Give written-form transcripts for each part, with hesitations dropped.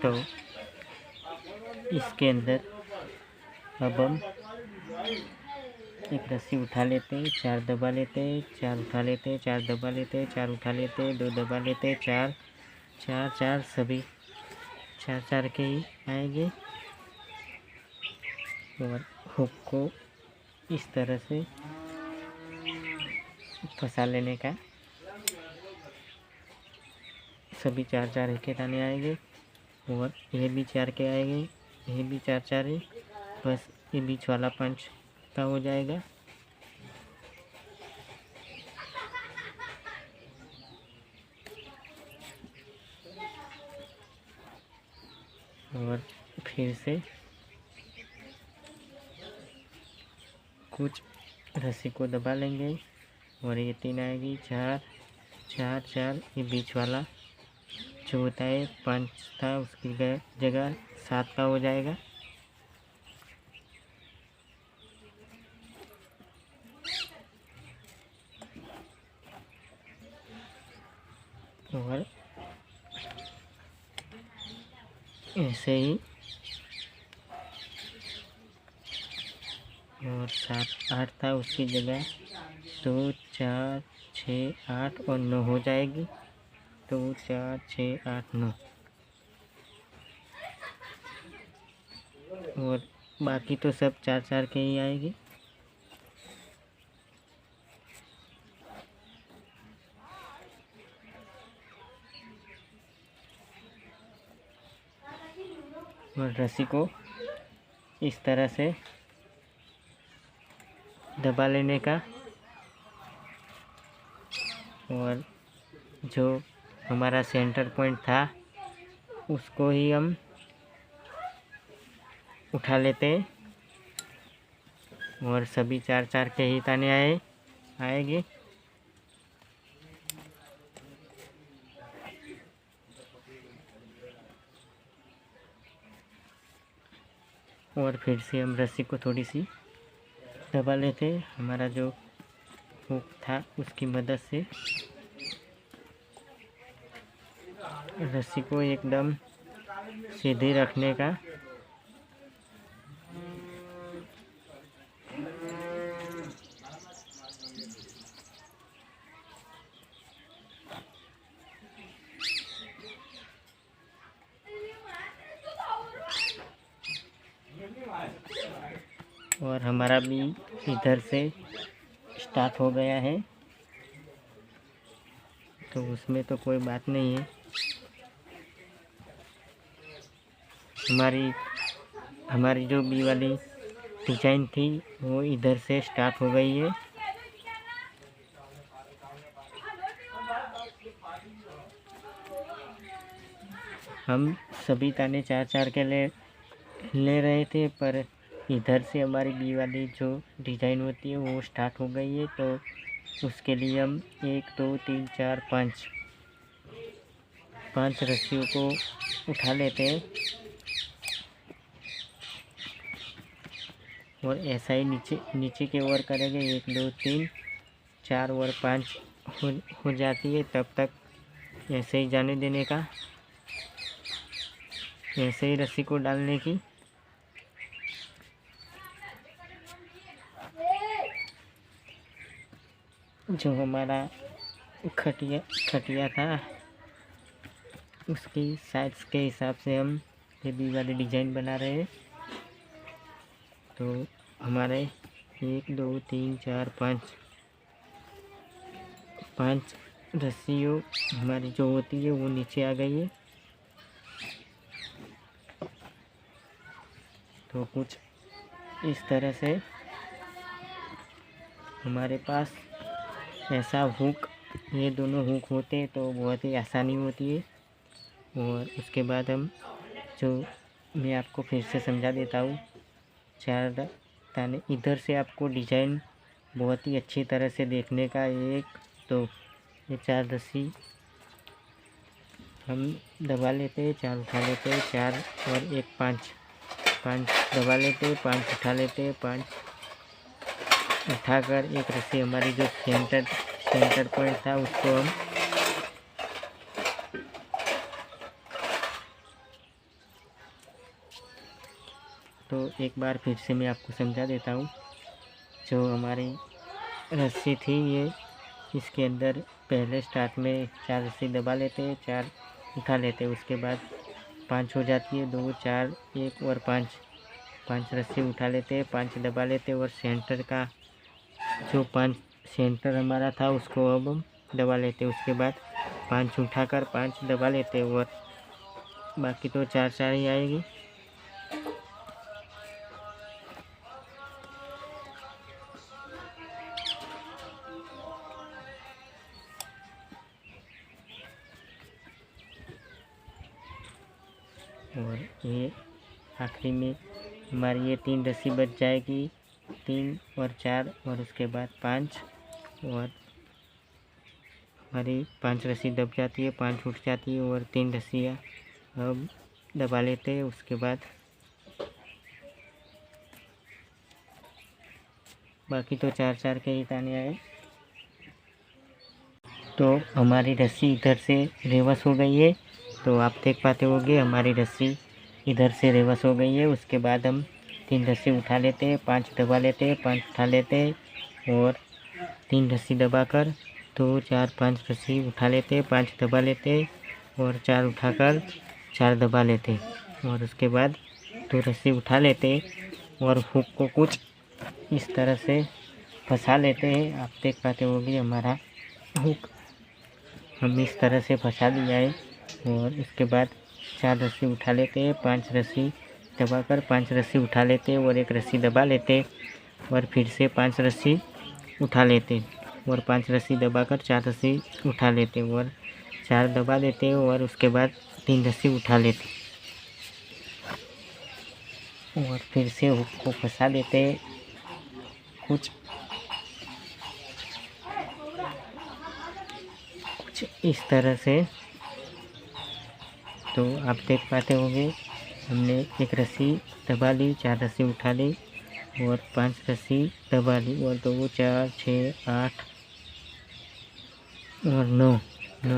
तो इसके अंदर अब हम एक रस्सी उठा लेते हैं, 4 दबा लेते हैं, 4 उठा लेते हैं, 4 दबा लेते हैं, 4 उठा लेते हैं, 2 दबा लेते हैं, 4 4 4 सभी 4 4 के ही आएंगे। और हुक को इस तरह से फंसा लेने का, सभी 4 4 एक दाने आएंगे। और ये भी 4 के आएंगे, ये भी 4 4 है, बस ये बीच वाला 5 का हो जाएगा। और फिर से कुछ रस्सी को दबा लेंगे और ये 3 आएगी, 4 4 4, ये बीच वाला जो होता है 5 था उसकी जगह 7 का हो जाएगा। और ऐसे ही और 7 8 था उसकी जगह 2 4 6 8 और 9 हो जाएगी। 2 4 6 8 9 और बाकी तो सब 4 4 के ही आएगी। और रस्सी को इस तरह से दबा लेने का और जो हमारा सेंटर पॉइंट था उसको ही हम उठा लेते हैं और सभी 4 4 के ही ताने आएंगे। और फिर से हम रस्सी को थोड़ी सी दबा लेते हैं, हमारा जो हुक था उसकी मदद से रस्सी को एकदम सीधे रखने का। और हमारा भी इधर से स्टार्ट हो गया है, तो उसमें तो कोई बात नहीं है। हमारी जो बी वाली डिजाइन थी वो इधर से स्टार्ट हो गई है। हम सभी ताने 4 4 के ले रहे थे, पर इधर से हमारी बी वाली जो डिज़ाइन होती है वो स्टार्ट हो गई है, तो उसके लिए हम 1 2 3 4 5 रस्सियों को उठा लेते हैं और ऐसा ही नीचे के ओर करेंगे। 1 2 3 4 और 5 हो जाती है, तब तक ऐसे ही जाने देने का, ऐसे ही रस्सी को डालने की। जो हमारा खटिया था उसकी साइज के हिसाब से हम ये बी वाली डिज़ाइन बना रहे हैं। तो हमारे 1 2 3 4 5 रस्सियों हमारी जो होती है वो नीचे आ गई है। तो कुछ इस तरह से हमारे पास ऐसा हुक, ये दोनों हुक होते हैं तो बहुत ही आसानी होती है। और उसके बाद हम जो मैं आपको फिर से समझा देता हूँ, 4 ताने इधर से आपको डिज़ाइन बहुत ही अच्छी तरह से देखने का। 1 2 ये 4 रस्सी हम दबा लेते हैं, 4 उठा लेते हैं, 4 और 1 5 दबा लेते हैं, 5 उठा लेते हैं, 5 उठाकर एक रस्सी हमारी जो सेंटर पॉइंट था उसको हम एक बार फिर से मैं आपको समझा देता हूँ। जो हमारी रस्सी थी ये, इसके अंदर पहले स्टार्ट में 4 रस्सी दबा लेते हैं, 4 उठा लेते हैं, उसके बाद 5 हो जाती है, 2 4 1 और 5 रस्सी उठा लेते हैं, 5 दबा लेते हैं और सेंटर का जो 5 सेंटर हमारा था उसको अब हम दबा लेते हैं। उसके बाद 5 उठाकर 5 दबा लेते हैं और बाकी तो 4 4 ही आएगी। और ये आखिरी में हमारी ये 3 रस्सी बच जाएगी, 3 और 4 और उसके बाद 5 और हमारी 5 रस्सी दब जाती है, 5 उठ जाती है और 3 रस्सियाँ अब दबा लेते हैं। उसके बाद बाकी तो 4 4 के ही ताने आए। तो हमारी रस्सी इधर से रिवर्स हो गई है, तो आप देख पाते होंगे हमारी रस्सी इधर से रिवर्स हो गई है। उसके बाद हम 3 रस्सी उठा लेते हैं, 5 दबा लेते हैं, 5 उठा लेते हैं और 3 रस्सी दबाकर 2 4 5 रस्सी उठा लेते हैं, 5 दबा लेते हैं और 4 उठाकर 4 दबा लेते हैं और उसके बाद 2 रस्सी उठा लेते हैं और हुक को कुछ इस तरह से फंसा लेते हैं। आप देख पाते होंगे हमारा हुक हम इस तरह से फंसा दिया है और उसके बाद 4 रस्सी उठा लेते हैं, 5 रस्सी दबाकर 5 रस्सी उठा लेते हैं और 1 रस्सी दबा लेते हैं और फिर से 5 रस्सी उठा लेते हैं और 5 रस्सी दबाकर 4 रस्सी उठा लेते हैं और 4 दबा देते हैं और उसके बाद 3 रस्सी उठा लेते हैं और फिर से हुक को फंसा देते हैं कुछ इस तरह से। तो आप देख पाते होंगे हमने 1 रस्सी दबा ली, 4 रस्सी उठा ली और 5 रस्सी दबा ली और 2 4 6 8 और 9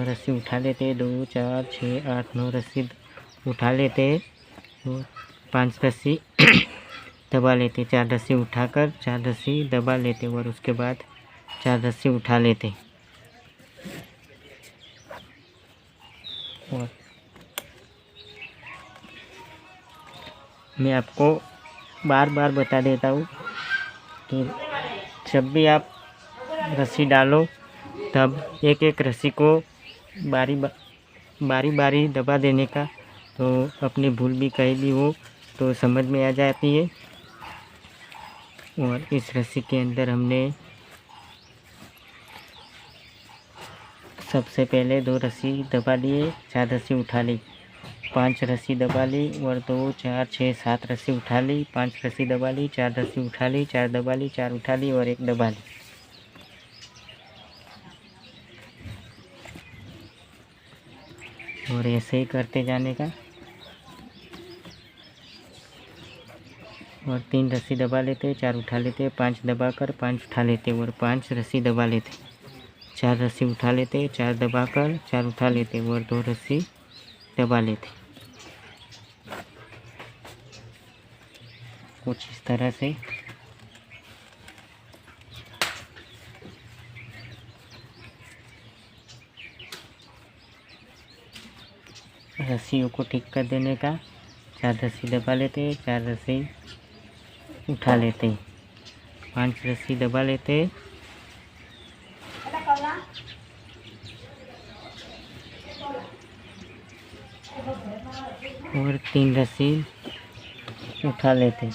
रस्सी उठा लेते हैं, 2 4 6 8 9 रस्सी उठा लेते हैं और 5 रस्सी दबा लेते, 4 रस्सी उठाकर 4 रस्सी दबा लेते और उसके बाद 4 रस्सी उठा लेते और मैं आपको बार बार बता देता हूँ कि जब भी आप रस्सी डालो तब एक एक रस्सी को बारी बारी दबा देने का, तो अपनी भूल भी कहीं भी हो तो समझ में आ जाती है। और इस रस्सी के अंदर हमने सबसे पहले 2 रस्सी दबा लिए, 4 रस्सी उठा ली, 5 रस्सी दबा ली और 2 4 6 7 रस्सी उठा ली, 5 रस्सी दबा ली, 4 रस्सी उठा ली, 4 दबा ली, 4 उठा ली और 1 दबा ली। और ऐसे ही करते जाने का और 3 रस्सी दबा लेते, 4 उठा लेते, 5 दबाकर 5 उठा लेते और 5 रस्सी दबा लेते, 4 रस्सी उठा लेते, 4 दबाकर 4 उठा लेते और 2 रस्सी दबा लेते। कुछ इस तरह से रस्सियों को ठीक कर देने का। 4 रस्सी दबा लेते, 4 रस्सी उठा लेते, 5 रस्सी दबा लेते और 3 रस्सी उठा लेते,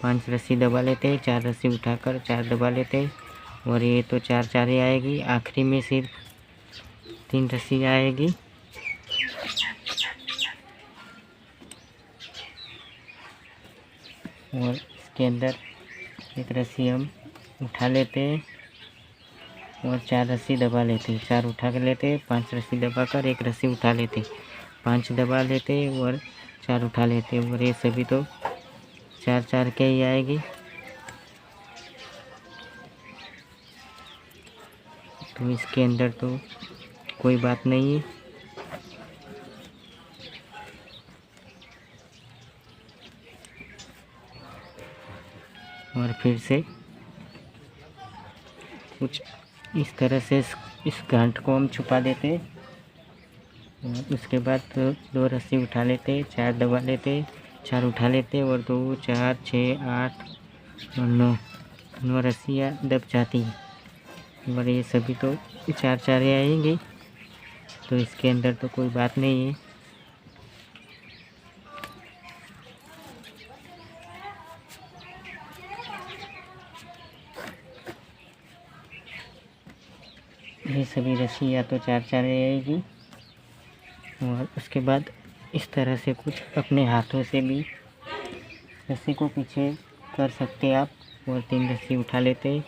5 रस्सी दबा लेते, 4 रस्सी उठाकर 4 दबा लेते और ये तो 4 4 ही आएगी। आखिरी में सिर्फ 3 रस्सी आएगी और इसके अंदर 1 रस्सी हम उठा लेते और 4 रस्सी दबा लेते, 4 उठा कर लेते, 5 रस्सी दबाकर 1 रस्सी उठा लेते, 5 दबा लेते और 4 उठा लेते और ये सभी तो 4 4 के ही आएगी। तो इसके अंदर तो कोई बात नहीं है। फिर से कुछ इस तरह से इस गांठ को हम छुपा देते। और उसके बाद दो रस्सी उठा लेते, 4 दबा लेते, 4 उठा लेते और 2 4 6 8 और 9 रस्सियाँ दब जाती हैं। और ये सभी तो 4 ही आएंगी, तो इसके अंदर तो कोई बात नहीं है। ये सभी रस्सियाँ तो 4 आएगी। और उसके बाद इस तरह से कुछ अपने हाथों से भी रस्सी को पीछे कर सकते आप। और 3 रस्सी उठा लेते,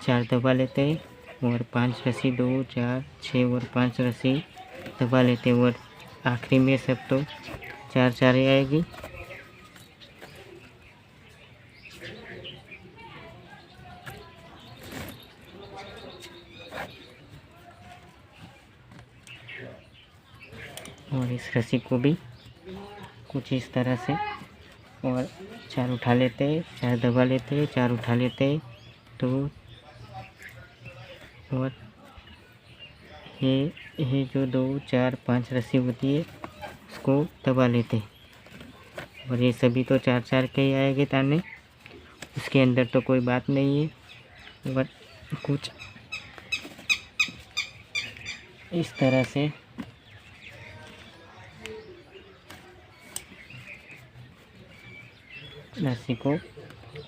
4 दबा लेते और 5 रस्सी 2 4 6 और 5 रस्सी दबा लेते। और आखिरी में सब तो 4 ही आएगी। और इस रस्सी को भी कुछ इस तरह से और 4 उठा लेते, 4 दबा लेते, 4 उठा लेते, तो और ये जो 2 4 5 रस्सी होती है उसको दबा लेते। और ये सभी तो 4 के ही आएंगे ताने, उसके अंदर तो कोई बात नहीं है। और कुछ इस तरह से रस्सी को,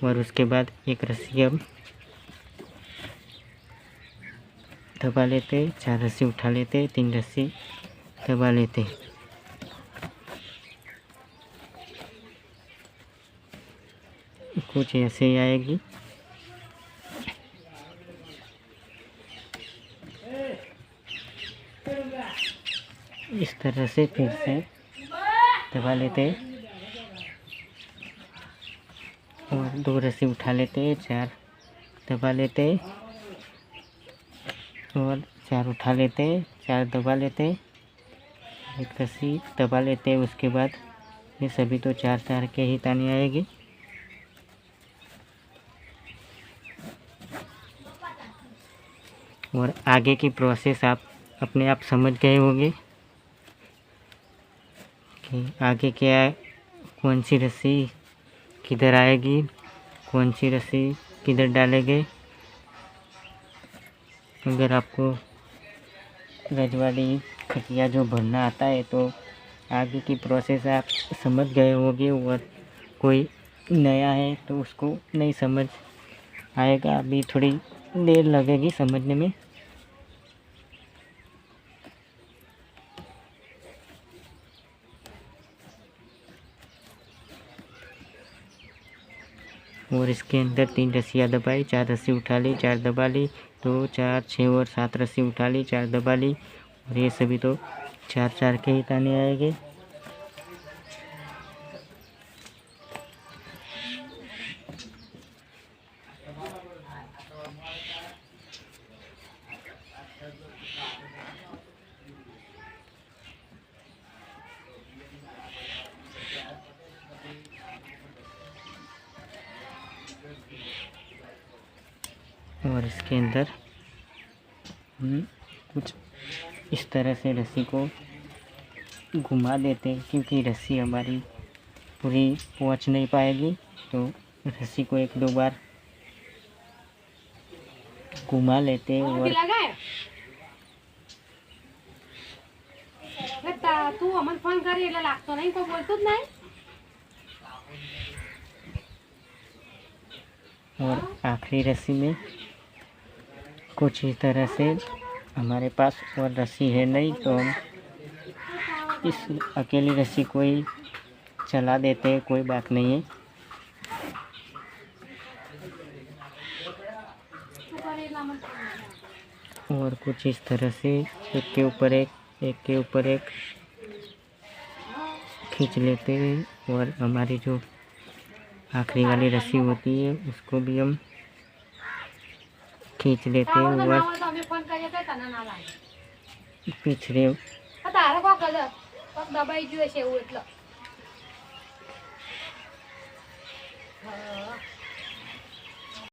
और उसके बाद एक रस्सी हम दबा लेते, 4 रस्सी उठा लेते, 3 रस्सी दबा लेते। कुछ ऐसे ही आएगी। इस तरह से फिर से दबा लेते और 2 रस्सी उठा लेते, 4 दबा लेते और 4 उठा लेते, 4 दबा लेते, एक रस्सी दबा लेते। उसके बाद ये सभी तो 4 के ही तानी आएगी। और आगे की प्रोसेस आप अपने आप समझ गए होंगे कि आगे क्या, कौन सी रस्सी किधर आएगी, कौन सी रस्सी किधर डालेंगे। अगर आपको रजवाड़ी खटिया जो भरना आता है तो आगे की प्रोसेस आप समझ गए होंगे। और कोई नया है तो उसको नहीं समझ आएगा, अभी थोड़ी देर लगेगी समझने में। और इसके अंदर 3 रस्सियाँ दबाई, 4 रस्सी उठा ली, 4 दबा ली, 2 4 6 और 7 रस्सी उठा ली, 4 दबा ली। और ये सभी तो 4 के ही ताने आएंगे। और इसके अंदर हम कुछ इस तरह से रस्सी को घुमा देते हैं, क्योंकि रस्सी हमारी पूरी पहुंच नहीं पाएगी। तो रस्सी को 1-2 बार घुमा लेते हैं। और तू अमन फोन करेला लागतो नाही, तो बोलतोच नाही। और आखिरी रस्सी में कुछ इस तरह से, हमारे पास और रस्सी है नहीं तो हम इस अकेली रस्सी को ही चला देते हैं, कोई बात नहीं है। और कुछ इस तरह से एक के ऊपर एक खींच लेते हैं। और हमारी जो आखिरी वाली रस्सी होती है उसको भी हम खींच लेते हैं। और पिछले